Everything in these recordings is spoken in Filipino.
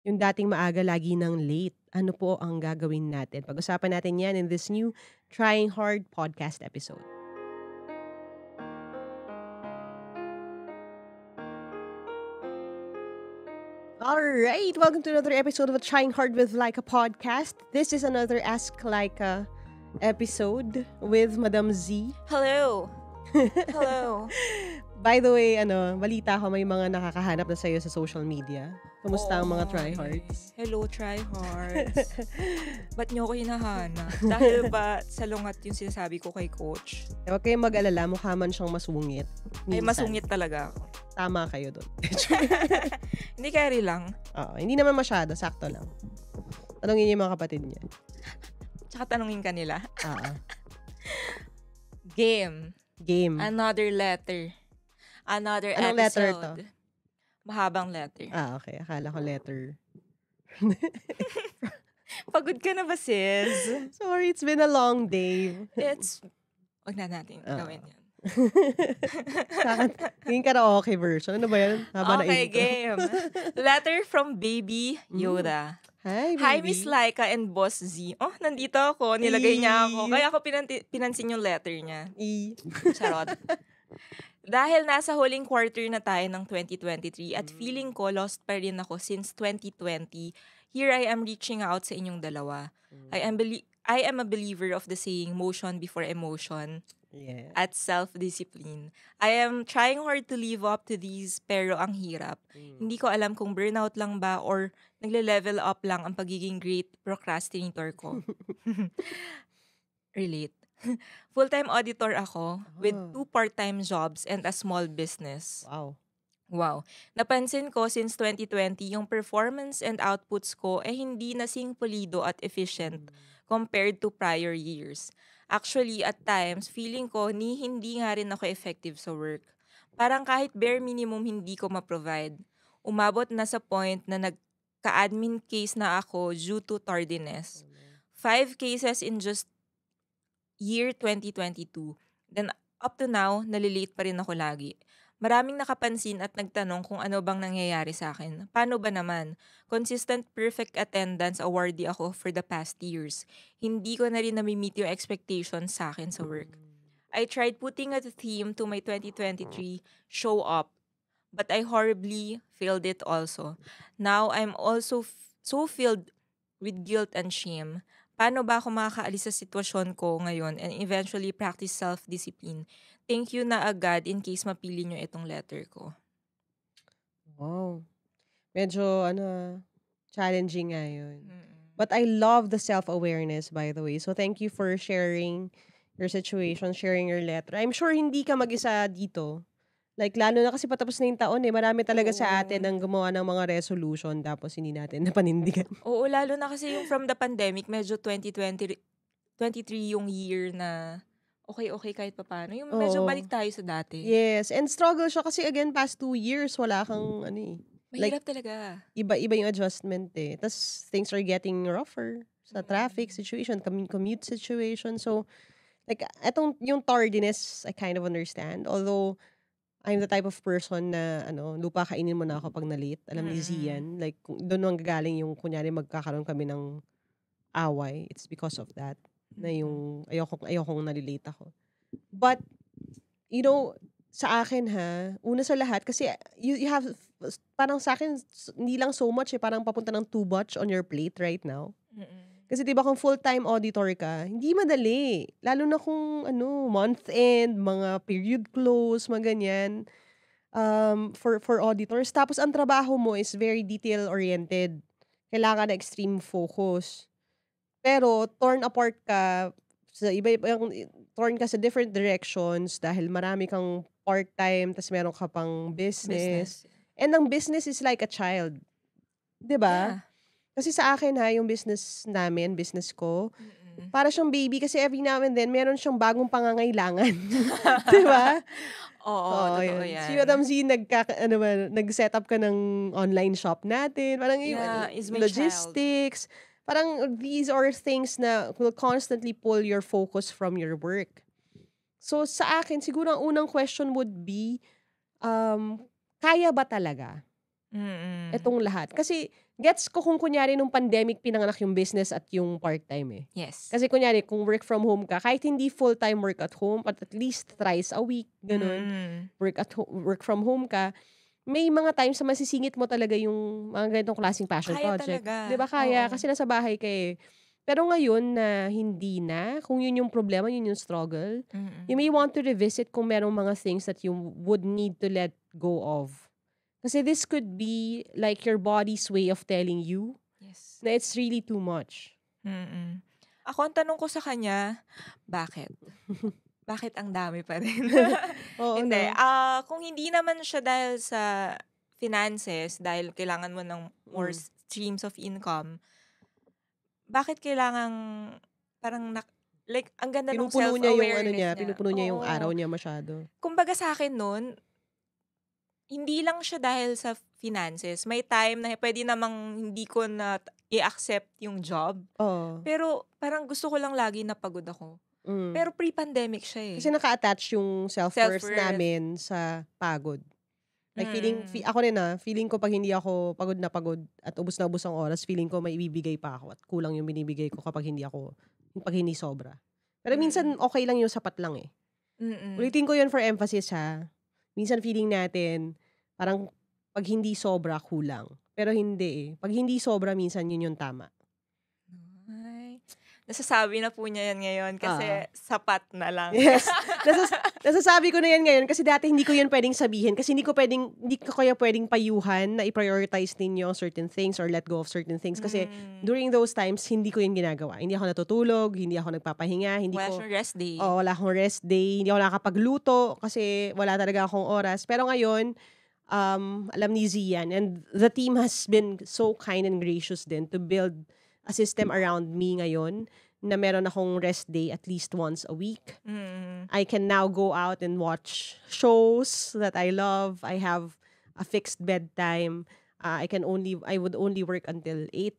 Yung dating maaga lagi ng late, ano po ang gagawin natin? Pag-usapan natin yan in this new Trying Hard podcast episode. Alright, welcome to another episode of Trying Hard with Laika podcast. This is another Ask Laika episode with Madam Z. Hello. Hello. By the way, balita ko may mga nakakahanap na sa'yo sa social media. Kumusta ang mga tryhards? Hello, tryhards. Ba't niyo ako hinahanap? Dahil ba salungat yung sinasabi ko kay coach? Huwag kayong mag-alala, mukha man siyang masungit. Ay, masungit talaga ako. Tama kayo doon. Hindi carry lang. Oo, hindi naman masyado, sakto lang. Tanungin niyo yung mga kapatid niya. Tsaka tanungin ka nila. Oo. Game. Another letter. Another Anong episode. letter to? Mahabang letter. Okay. Akala ko letter. Pagod ka na ba, sis? Sorry, it's been a long day. Huwag na natin gawin yan. Yung karaoke version. Ano ba yan? Haba Okay, na intro. game. Letter from Baby Yoda. Hi, baby. Hi, Miss Laika and Boss Z. Oh, nandito ako. Nilagay niya ako. Kaya ako pinansin yung letter niya. Charot. Dahil nasa huling quarter na tayo ng 2023 at feeling ko lost pa rin ako since 2020, here I am reaching out sa inyong dalawa. I am a believer of the saying, motion before emotion. Yeah. At self-discipline. I am trying hard to live up to these, pero ang hirap. Hindi ko alam kung burnout lang ba or nagle-level up lang ang pagiging great procrastinator ko. Relate. Full-time auditor ako with 2 part-time jobs and a small business. Wow. Napansin ko since 2020, yung performance and outputs ko hindi nasing pulido at efficient compared to prior years. Actually, at times, feeling ko hindi nga rin ako effective sa work. Parang kahit bare minimum hindi ko ma-provide. Umabot na sa point na nagka-admin case na ako due to tardiness. 5 cases in just year 2022. Then up to now, nalilate pa rin ako lagi. Maraming nakapansin at nagtanong kung ano bang nangyayari sa akin. Paano ba naman? Consistent perfect attendance awardee ako for the past years. Hindi ko na rin nami-meet yung expectations sa akin sa work. I tried putting a theme to my 2023 show up, but I horribly failed it also. Now, I'm also so filled with guilt and shame. Paano ba ako makakaalis sa sitwasyon ko ngayon and eventually practice self-discipline? Thank you na agad in case mapili nyo itong letter ko. Wow. Medyo, challenging nga yun. But I love the self-awareness, by the way. So, thank you for sharing your situation, sharing your letter. I'm sure hindi ka mag-isa dito. Like, lalo na kasi patapos na yung taon Marami talaga sa atin ang gumawa ng mga resolution tapos hindi natin napanindigan. Oo, lalo na kasi yung from the pandemic, medyo 2023 yung year na okay kahit papaano. Yung medyo balik tayo sa dati. Yes, and struggle siya kasi again, past 2 years, wala kang Mahirap talaga. Iba-iba yung adjustment Tapos things are getting rougher sa traffic situation, commute situation. So, like, yung tardiness, I kind of understand. Although, I'm the type of person na, lupa kainin mo na ako pag na-late. Alam ni Zian. Like, doon ang gagaling yung, kunyari, magkakaroon kami ng away. It's because of that. Na yung, ayokong nalilate ako. But, sa akin una sa lahat, kasi you have, parang sa akin, hindi lang so much parang papunta ng too much on your plate right now. Kasi diba kung full-time auditor ka, hindi madali. Lalo na kung month end, mga period close, mga ganyan. For auditors. Tapos ang trabaho mo is very detail-oriented. Kailangan na extreme focus. Pero torn apart ka sa torn ka sa different directions dahil marami kang part-time, tas meron ka pang business. And ang business is like a child. 'Di ba? Yeah. Kasi sa akin yung business namin, business ko, para siyang baby kasi every now and then meron siyang bagong pangangailangan. 'Di ba? Oo, totoo yan. Si Madam Z nag-set up ka ng online shop natin. Parang is my logistics. Parang these are things na will constantly pull your focus from your work. So sa akin, siguro ang unang question would be, kaya ba talaga? Itong lahat. Kasi, gets ko kung kunyari nung pandemic pinanganak yung business at yung part-time eh. Yes. Kasi kunyari, kung work from home ka, kahit hindi full-time work at home, at least thrice a week, ganun, work from home ka, may mga times na masisingit mo talaga yung mga ganitong klaseng passion Kaya project. talaga. 'Di ba kaya? Oo. Kasi nasa bahay ka eh. Pero ngayon na hindi na, kung yun yung problema, yun yung struggle, you may want to revisit kung merong mga things that you would need to let go of. Kasi this could be like your body's way of telling you Yes. na it's really too much. Ako, ang tanong ko sa kanya, bakit? Bakit ang dami pa rin? Oo, Hindi. no? Kung hindi naman siya dahil sa finances, dahil kailangan mo ng more streams of income, bakit kailangang parang like, ang ganda ng Pinupuno niya yung self-awareness ano niya, niya. pinupuno niya yung Oo. araw niya masyado. Kumbaga sa akin nun, hindi lang siya dahil sa finances. May time na pwede namang hindi ko na i-accept yung job. Oo. Pero parang gusto ko lang lagi na pagod ako. Pero pre-pandemic siya eh. Kasi naka-attach yung self-worth Self-worth. namin sa pagod. Like ako rin feeling ko pag hindi ako pagod na pagod at ubos na ubos ang oras, feeling ko may ibibigay pa ako at kulang yung binibigay ko kapag hindi sobra. Pero minsan okay lang yung sapat lang eh. Ulitin ko yun for emphasis ha. Minsan feeling natin, parang pag hindi sobra, kulang. Pero hindi eh. Pag hindi sobra, minsan yun yung tama. Ay, nasasabi na po niya yan ngayon kasi sapat na lang. Yes. Nasasabi ko na yan ngayon kasi dati hindi ko yan pwedeng sabihin kasi hindi ko kaya pwedeng payuhan na i-prioritize ninyo certain things or let go of certain things kasi during those times, hindi ko yan ginagawa. Hindi ako natutulog, hindi ako nagpapahinga, wala akong rest day. Wala akong rest day, hindi ako nakakapagluto kasi wala talaga akong oras. Pero ngayon, alam ni Zian and the team has been so kind and gracious din to build a system around me ngayon na meron akong rest day at least once a week. I can now go out and watch shows that I love. I have a fixed bedtime. I would only work until 8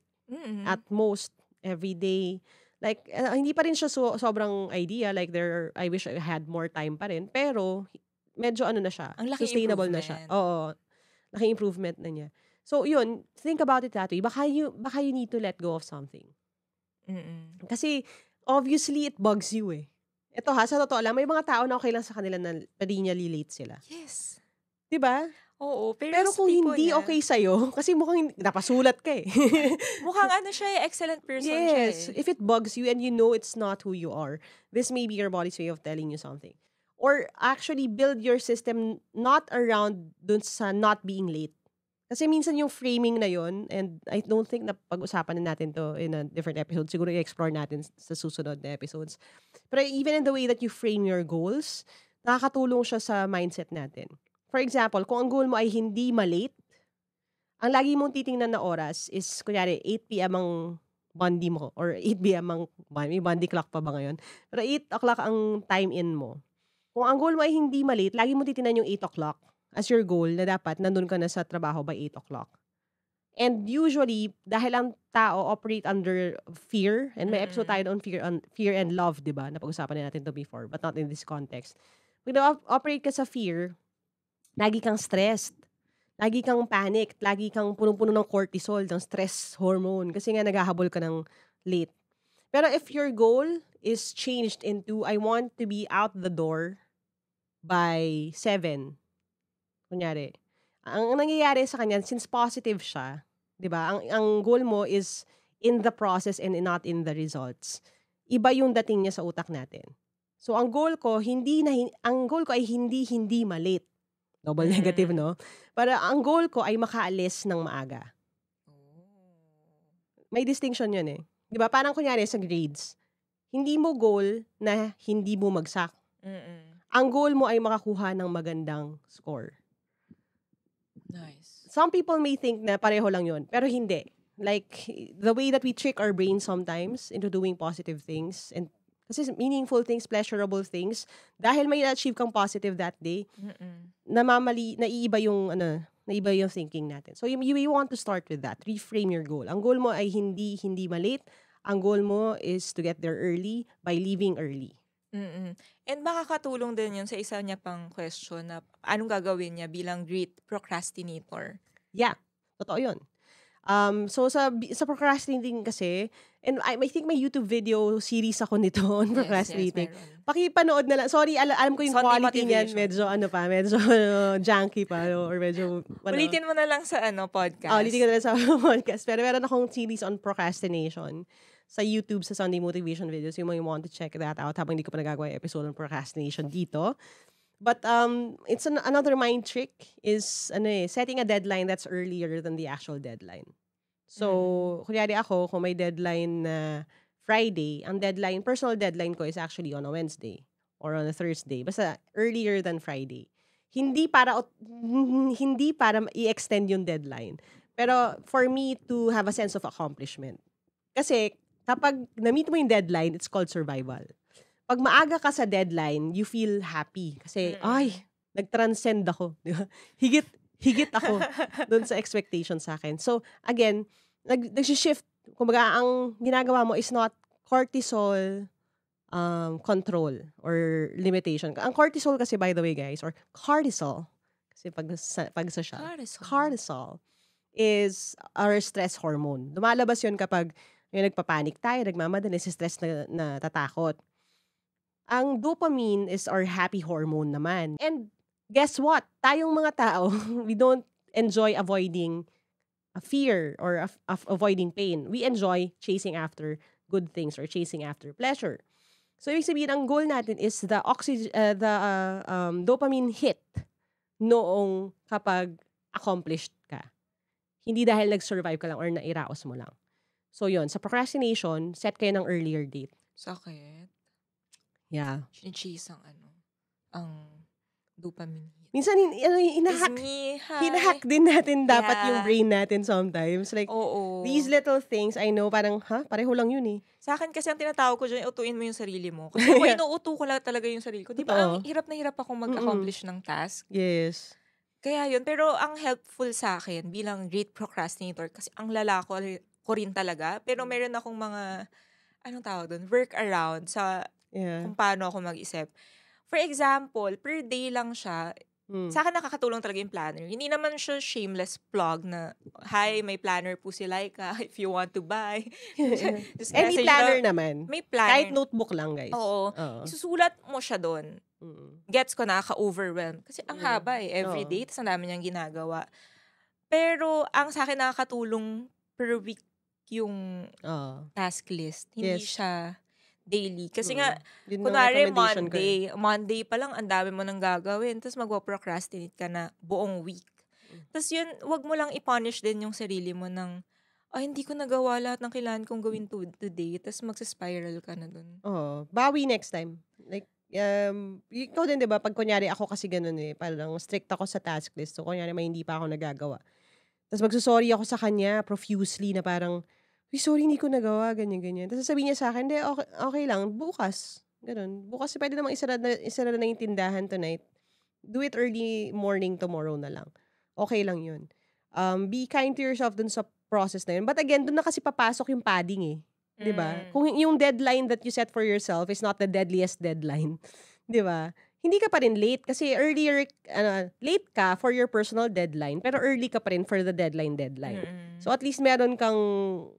at most every day. Like, hindi pa rin siya sobrang idea. Like, I wish I had more time pa rin. Pero, medyo ano na siya. Ang laking sustainable na siya. Oo. Laking improvement na niya. So, yun. Think about it that way. Baka you need to let go of something. Kasi, obviously, it bugs you eh. Ito ha, sa totoo lang, may mga tao na okay lang sa kanila na pwede niya relate sila. Yes. Diba? Oo. Pero kung hindi okay sa'yo, kasi mukhang napasulat ka eh. Mukhang ano siya, excellent person siya eh. Yes. If it bugs you and you know it's not who you are, this may be your body's way of telling you something. Or actually build your system not around dun sa not being late. Kasi minsan yung framing na yun, and I don't think na pag-usapan na natin to in a different episode. Siguro i-explore natin sa susunod na episodes. Pero even in the way that you frame your goals, nakakatulong siya sa mindset natin. For example, kung ang goal mo ay hindi malate, ang lagi mong titingnan na oras is, kunyari, 8 p.m. ang bondi mo, or 8 p.m. ang, may bondi clock pa ba ngayon? Pero 8 o'clock ang time in mo. Kung ang goal mo ay hindi malate, lagi mo titingnan yung 8 o'clock as your goal na dapat nandun ka na sa trabaho by 8 o'clock. And usually, dahil ang tao operate under fear, and may episode tayo on fear and love, diba? Napag-usapan na natin to before, but not in this context. Pag operate ka sa fear, lagi kang stressed. Lagi kang panic. Lagi kang punong-puno ng cortisol, ng stress hormone. Kasi nga naghahabol ka ng late. Pero if your goal is changed into, I want to be out the door by 7. Kunyari. Ang nangyayari sa kanya, since positive siya, di ba? Ang goal mo is in the process and not in the results. Iba yung dating niya sa utak natin. So, ang goal ko ay hindi malate. Double negative, no? Para ang goal ko ay makaalis ng maaga. May distinction yun eh. Di ba? Parang kunyari sa grades, hindi mo goal na hindi mo magsak. Ang goal mo ay makakuha ng magandang score. Nice. Some people may think na pareho lang yun, pero hindi. Like, the way that we trick our brain sometimes into doing positive things, and kasi meaningful things, pleasurable things, dahil may na-achieve kang positive that day, naiiba yung thinking natin. So, you want to start with that. Reframe your goal. Ang goal mo ay hindi malate. Ang goal mo is to get there early by leaving early. And makakatulong din yun sa isa niya pang question na anong gagawin niya bilang great procrastinator. Yeah, totoo yun. So sa procrastinating kasi, and I think may YouTube video series ako nito on procrastinating. Meron. Pakipanood na lang. Sorry, alam ko yung Sunday quality niyan, motivation. medyo junky pa, or medyo, Ulitin mo na lang sa podcast. ulitin ko na lang sa podcast. Pero meron akong series on procrastination sa YouTube, sa Sunday Motivation videos. You might want to check that out habang hindi ko pa nagagawa yung episode on procrastination dito. But it's another mind trick is setting a deadline that's earlier than the actual deadline. So, kunyari ako, kung may deadline na Friday, ang personal deadline ko is actually on a Wednesday or on a Thursday. Basta earlier than Friday. Hindi para i-extend yung deadline. Pero for me to have a sense of accomplishment. Kasi kapag na-meet mo yung deadline, it's called survival. Pag maaga ka sa deadline, you feel happy. Kasi, nag-transcend ako. Di ba? Higit ako dun sa expectation sa akin. So, again, nag-shift. Kumbaga, ang ginagawa mo is not cortisol control or limitation. Ang cortisol kasi, by the way, guys, or cortisol, kasi pag sa siya, cortisol is our stress hormone. Lumalabas yun kapag yung nagpapanik tayo, nagmamadali, stress na tatakot. Ang dopamine is our happy hormone naman. And guess what? Tayong mga tao, we don't enjoy avoiding a fear or avoiding pain. We enjoy chasing after good things or chasing after pleasure. So, ibig sabihin, ang goal natin is the dopamine hit noong kapag accomplished ka. Hindi dahil nag-survive ka lang or nairaos mo lang. So, yun. Sa procrastination, set kayo ng earlier date. Sakit. Yeah. Chinichase ang dopamine. Minsan, hinahack din natin dapat yung brain natin sometimes. Like, these little things, I know, parang, pareho lang yun eh. Sa akin kasi ang tinatawag ko dyan, utuin mo yung sarili mo. Kasi ako inuuto ko lang talaga yung sarili ko. Di ba, ang hirap na hirap akong mag-accomplish ng task. Yes. Kaya yun, pero ang helpful sa akin bilang great procrastinator, kasi ang lala ko rin talaga, pero meron akong mga, anong tawag doon, workaround sa kung paano ako mag-isip. For example, per day lang siya. Sa akin nakakatulong talaga yung planner. Hindi naman siya shameless plug na, hi, may planner po si Laika if you want to buy. Any planner naman. May planner. Kahit notebook lang, guys. Oo. Isusulat mo siya doon. Gets ko, nakaka-overwhelm. Kasi ang haba every day, tas ang dami niyang ginagawa. Pero ang sa akin nakakatulong per week yung task list. Hindi siya daily. Kasi nga, kunwari Monday pa lang, ang dami mo nang gagawin. Tapos magwa-procrastinate ka na buong week. Tapos yun, wag mo lang i-punish din yung sarili mo ng, hindi ko nagawa lahat ng kailangan kong gawin today. Tapos magsa-spiral ka na dun. Bawi next time. Like, ikaw din, diba? Pag kunyari ako kasi ganun parang strict ako sa task list. So, kunyari may hindi pa ako nagagawa. Tapos magsusorry ako sa kanya profusely na parang, sorry, hindi ko nagawa, ganyan. Tapos sasabihin niya sa akin, okay lang, bukas. Ganun. Bukas, pwede namang isara na yung tindahan tonight. Do it early morning tomorrow na lang. Okay lang yun. Be kind to yourself dun sa process na yun. But again, dun na kasi papasok yung padding Diba? Kung yung deadline that you set for yourself is not the deadliest deadline. Diba? Hindi ka pa rin late kasi earlier, late ka for your personal deadline, pero early ka pa rin for the deadline. So at least meron kang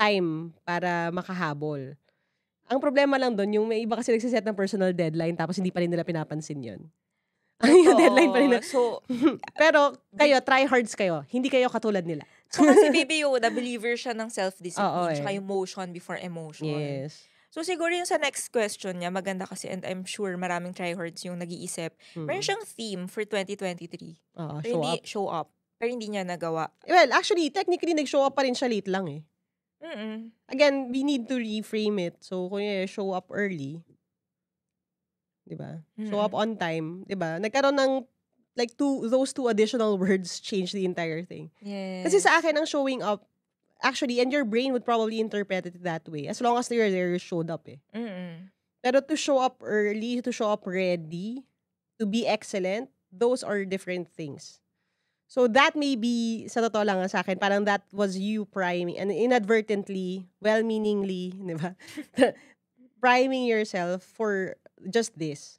time para makahabol. Ang problema lang doon, yung may iba kasi nagsiset ng personal deadline tapos hindi pa rin nila pinapansin yun. Yung deadline pa rin. So, pero kayo, tryhards kayo. Hindi kayo katulad nila. So kasi Baby Yoda, believer siya ng self-discipline tsaka yung motion before emotion. Yes. So siguro yung sa next question niya, maganda kasi and I'm sure maraming tryhards yung nag-iisip. Meron siyang theme for 2023. Show up. Pero hindi niya nagawa. Well, actually, technically, nag-show up pa rin siya late lang Again, we need to reframe it. So, kung show up early, diba? Show up on time, diba? Nagkaroon ng, like, those two additional words change the entire thing. Yes. Kasi sa akin, ang showing up, actually, and your brain would probably interpret it that way. As long as you're there, you showed up Pero to show up early, to show up ready, to be excellent, those are different things. So that may be, sa totoo lang sa akin, parang that was you priming, and inadvertently, well-meaningly, di ba? Priming yourself for just this.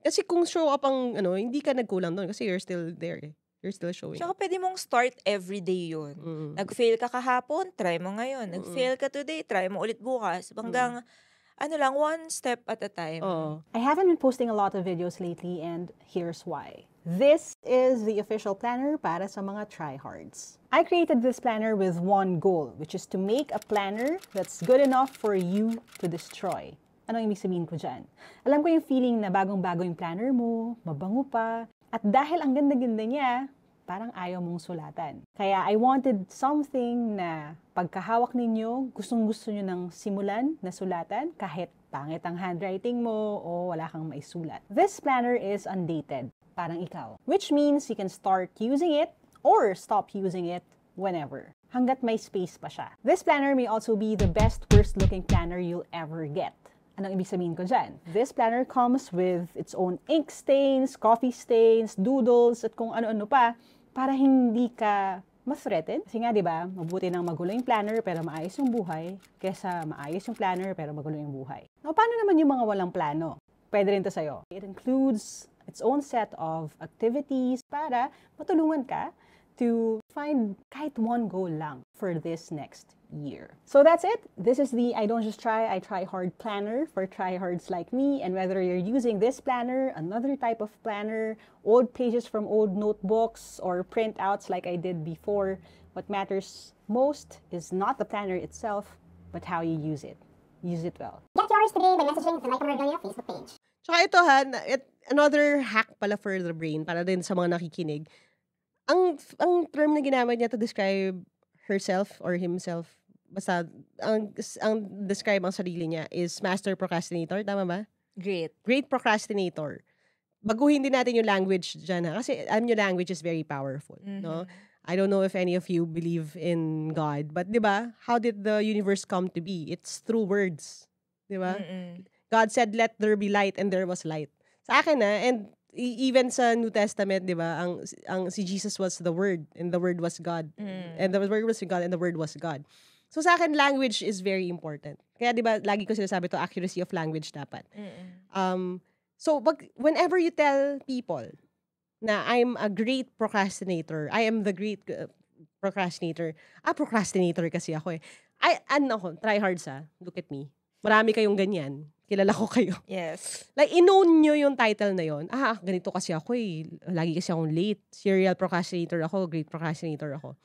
Kasi kung show up ang, hindi ka nagkulang doon kasi you're still there You're still showing Tsaka up. pwede mong start everyday yun. Nag-fail ka kahapon, try mo ngayon. Nag-fail ka today, try mo ulit bukas. Hanggang, one step at a time. I haven't been posting a lot of videos lately, and here's why. This is the official planner para sa mga tryhards. I created this planner with one goal, which is to make a planner that's good enough for you to destroy. Anong ibig sabihin ko dyan? Alam ko yung feeling na bagong-bago yung planner mo, mabango pa, at dahil ang ganda-ganda niya, parang ayaw mong sulatan. Kaya I wanted something na pagkahawak ninyo, gustong-gusto nyo nang simulan na sulatan kahit pangit ang handwriting mo o wala kang maisulat. This planner is undated, parang ikaw. Which means you can start using it or stop using it whenever. Hanggat may space pa siya. This planner may also be the best worst-looking planner you'll ever get. Anong ibig sabihin ko dyan? This planner comes with its own ink stains, coffee stains, doodles, at kung ano-ano pa, para hindi ka ma-threaten. Kasi nga, di ba, mabuti nang magulo yung planner pero maayos yung buhay, kesa maayos yung planner pero magulo yung buhay. Now, paano naman yung mga walang plano? Pwede rin to sa'yo. It includes its own set of activities para matulungan ka to find kahit one goal lang for this next year. So that's it. This is the I Don't Just Try, I Try Hard planner for tryhards like me. And whether you're using this planner, another type of planner, old pages from old notebooks, or printouts like I did before, what matters most is not the planner itself, but how you use it. Use it well. Get yours today by messaging the Like Margolia Facebook page. Tsaka ito another hack pala for the brain, para din sa mga nakikinig. Ang term na ginamit niya to describe herself or himself, basta ang describe ang sarili niya is master procrastinator, tama ba? Great procrastinator. Baguhin din natin yung language dyan, ha? Kasi alam nyo, language is very powerful, no? I don't know if any of you believe in God, but di ba, how did the universe come to be? It's through words, di ba? God said, let there be light, and there was light. Sa akin, and even sa New Testament, di ba, ang si Jesus was the Word, and the Word was God. And the Word was God, and the Word was God. So sa akin, language is very important. Kaya di ba, lagi ko sinasabi to, accuracy of language dapat. So whenever you tell people na I'm a great procrastinator, I am the great procrastinator. Procrastinator kasi ako eh. Try hard sa, look at me. Marami kayong ganyan. Kilala ko kayo. Yes. Like, inown nyo yung title na yon. Ganito kasi ako eh. Lagi kasi akong late. Serial procrastinator ako. Great procrastinator ako.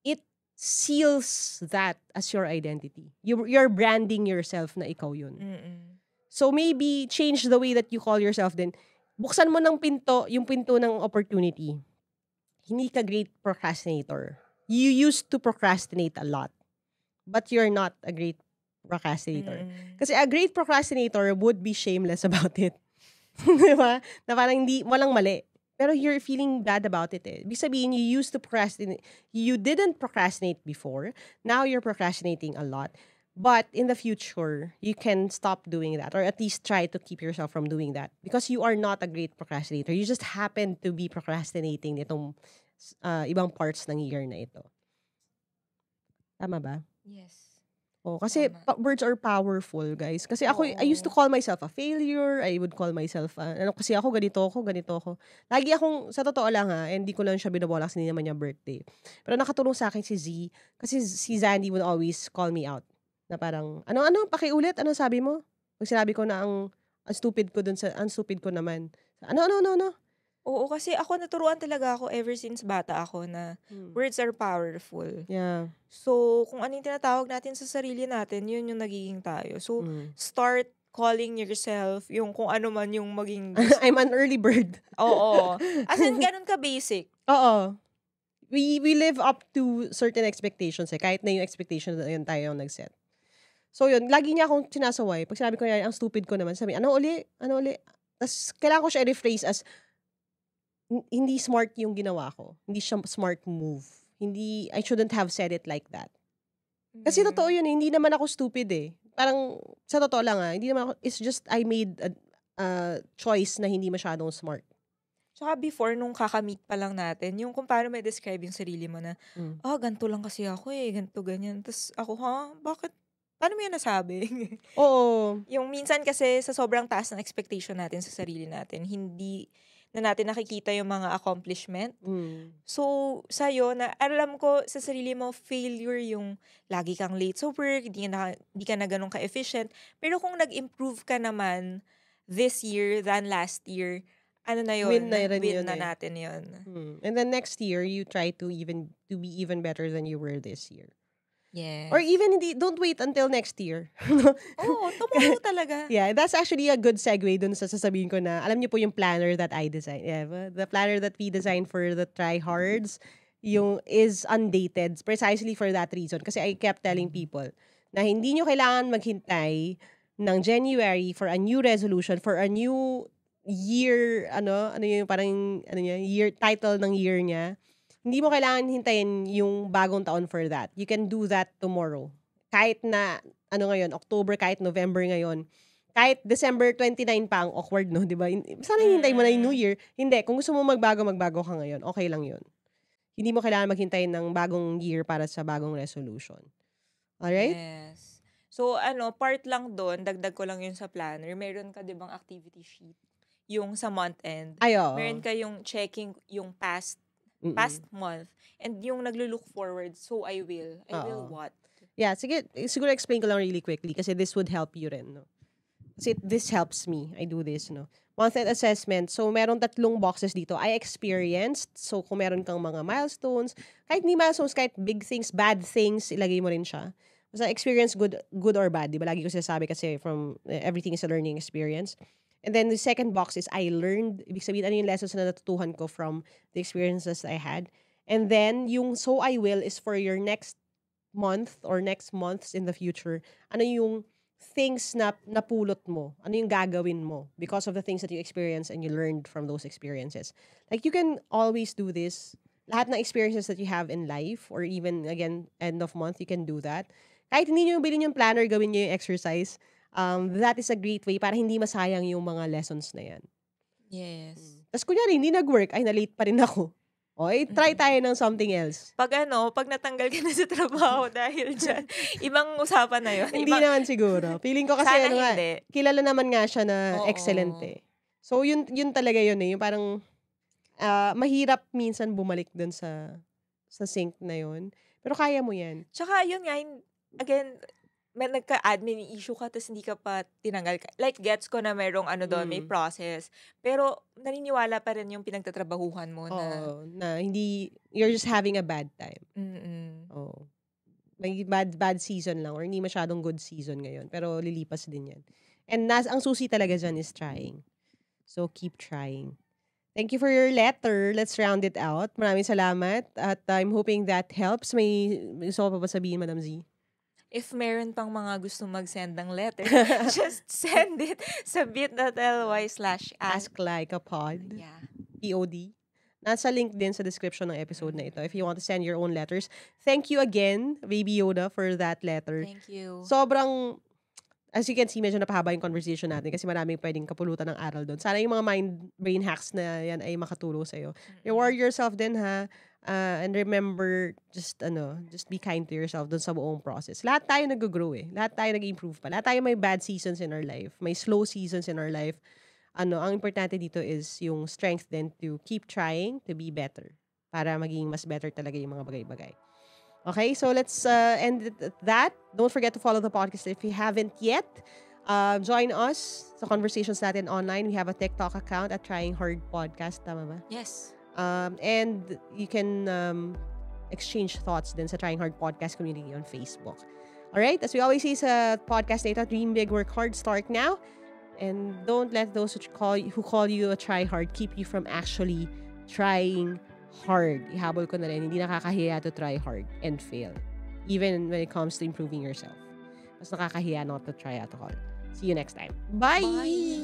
It seals that as your identity. You're branding yourself na ikaw yun. So, maybe change the way that you call yourself din. Buksan mo ng yung pinto ng opportunity. Hindi ka great procrastinator. You used to procrastinate a lot. But you're not a great procrastinator. Kasi a great procrastinator would be shameless about it. Diba? Na parang walang mali. Pero you're feeling bad about it eh. Ibig sabihin, you used to procrastinate. You didn't procrastinate before. Now you're procrastinating a lot. But in the future, you can stop doing that. Or at least try to keep yourself from doing that. Because you are not a great procrastinator. You just happen to be procrastinating nitong ibang parts ng year na ito. Tama ba? Yes. Kasi words are powerful, guys. Kasi ako, I used to call myself a failure. I would call myself, kasi ako, ganito ako. Lagi akong, sa totoo lang hindi ko lang siya binabola kasi hindi naman niya birthday. Pero nakatulong sa akin si Z. Kasi si Zandy would always call me out. Na parang, pakiulit, ano sabi mo? Pag sinabi ko na ang stupid ko ang stupid ko naman. Ano? Oo, kasi ako naturuan talaga ako ever since bata ako na words are powerful. Yeah. So, kung ano yung tinatawag natin sa sarili natin, yun yung nagiging tayo. So, start calling yourself yung kung ano man yung maging... I'm an early bird. Oo. As in, ganun ka basic. Oo. We live up to certain expectations eh. Kahit na yung expectation na yun tayo yung nag-set. So yun, lagi niya akong sinasaway. Pag sinabi ko yan, ang stupid ko naman, sabi, ano uli? Tapos kailangan ko siya rephrase as, hindi smart yung ginawa ko. Hindi siya smart move. I shouldn't have said it like that. Kasi totoo yun, hindi naman ako stupid eh. Parang, sa totoo lang hindi naman ako, it's just I made a choice na hindi masyadong smart. Tsaka before, nung kakamit pa lang natin, yung kung paano may describe yung sarili mo na, ganito lang kasi ako eh, ganito, ganyan. Tapos ako, bakit? Paano mo yan nasabi? Oo. Yung minsan kasi sa sobrang taas ng expectation natin sa sarili natin, hindi na natin nakikita yung mga accomplishment. Mm. So, sa'yo, na alam ko sa sarili mo, failure yung lagi kang late sa work, hindi ka na ganun ka-efficient. Pero kung nag-improve ka naman this year than last year, ano na yun? Win na rin Win yun na eh. natin yun. And then next year, you try to be even better than you were this year. Yes. Or even don't wait until next year. Oo, tomorrow talaga. Yeah, that's actually a good segue dun sa sasabihin ko na, alam niyo po yung planner that I designed. Yeah, the planner that we designed for the tryhards, yung is undated precisely for that reason. Kasi I kept telling people na hindi nyo kailangan maghintay ng January for a new resolution, for a new year, ano yung parang, year, title ng year niya. Hindi mo kailangan hintayin yung bagong taon for that. You can do that tomorrow. Kahit na, ngayon, October, kahit November ngayon, kahit December 29 pa ang awkward, no? Diba? Sana hintay mo na yung New Year. Hindi. Kung gusto mo magbago ka ngayon. Okay lang yun. Hindi mo kailangan maghintay ng bagong year para sa bagong resolution. Alright? Yes. So, part lang doon, dagdag ko lang yun sa planner. Meron ka, di bang, activity sheet? Yung sa month end. Ayo. Meron ka yung checking yung past month. And yung naglo-look forward, so I will what? Yeah, siguro explain ko lang really quickly kasi this would help you rin, no? Kasi this helps me. I do this, no? Month-end assessment. So, meron 3 boxes dito. I experienced. So, kung meron kang mga milestones, kahit hindi milestones, kahit big things, bad things, ilagay mo rin siya. Basta experience good or bad. Diba? Lagi ko sinasabi kasi from everything is a learning experience. And then the second box is I learned. Ibig sabihin, ano yung lessons na natutuhan ko from the experiences I had. And then, yung so I will is for your next month or next months in the future. Ano yung things na napulot mo? Ano yung gagawin mo because of the things that you experienced and you learned from those experiences? Like, you can always do this. Lahat ng experiences that you have in life or even, again, end of month, you can do that. Kahit hindi nyo bilhin yung planner, gawin nyo yung exercise. That is a great way para hindi masayang yung mga lessons na yan. Yes. Tapos kunyari, hindi nag-work, ay na-late pa rin ako. Okay, try tayo ng something else. Pag natanggal ka na sa trabaho dahil dyan, ibang usapan na yun. Hindi naman siguro. Feeling ko kasi, Sana hindi. kilala naman nga siya na Oo. excellent eh. So, yun talaga yun eh. Yung parang, mahirap minsan bumalik dun sa sync na yun. Pero kaya mo yan. Tsaka yun nga, again, may nagka-admin issue ka tapos hindi ka pa tinanggal. Like, gets ko na merong doon, may process. Pero, naniniwala pa rin yung pinagtatrabahuhan mo na hindi, you're just having a bad time. Oh. May bad season lang or hindi masyadong good season ngayon. Pero lilipas din yan. And ang susi talaga dyan is trying. So, keep trying. Thank you for your letter. Let's round it out. Maraming salamat. At I'm hoping that helps. May gusto ko pa ba sabihin, Madam Z? If meron pang mga gusto mag-send ng letter, just send it sa bit.ly/asklikeapod. Yeah. POD. Nasa link din sa description ng episode na ito if you want to send your own letters. Thank you again, Baby Yoda, for that letter. Thank you. Sobrang, as you can see, medyo napahaba yung conversation natin kasi maraming pwedeng kapulutan ng aral doon. Sana yung mga brain hacks na yan ay makatulong sa'yo. Reward yourself din, ha? And remember, just be kind to yourself dun sa buong process. Lahat tayo nag-grow eh. Lahat tayo nag-improve pa. Lahat tayo may bad seasons in our life. May slow seasons in our life. Ang importante dito is yung strength din to keep trying to be better. Para maging mas better talaga yung mga bagay-bagay. Okay, so let's end it at that. Don't forget to follow the podcast if you haven't yet. Join us sa conversations natin online. We have a TikTok account at Trying Hard Podcast. Tama ba? Yes. And you can exchange thoughts din sa Trying Hard Podcast community on Facebook. Alright, as we always say sa podcast na ito, dream big, work hard, start now. And don't let those who call you a try hard keep you from actually trying hard. Ihabol ko na rin, hindi nakakahiya to try hard and fail. Even when it comes to improving yourself. Mas nakakahiya not to try at all. See you next time. Bye! Bye.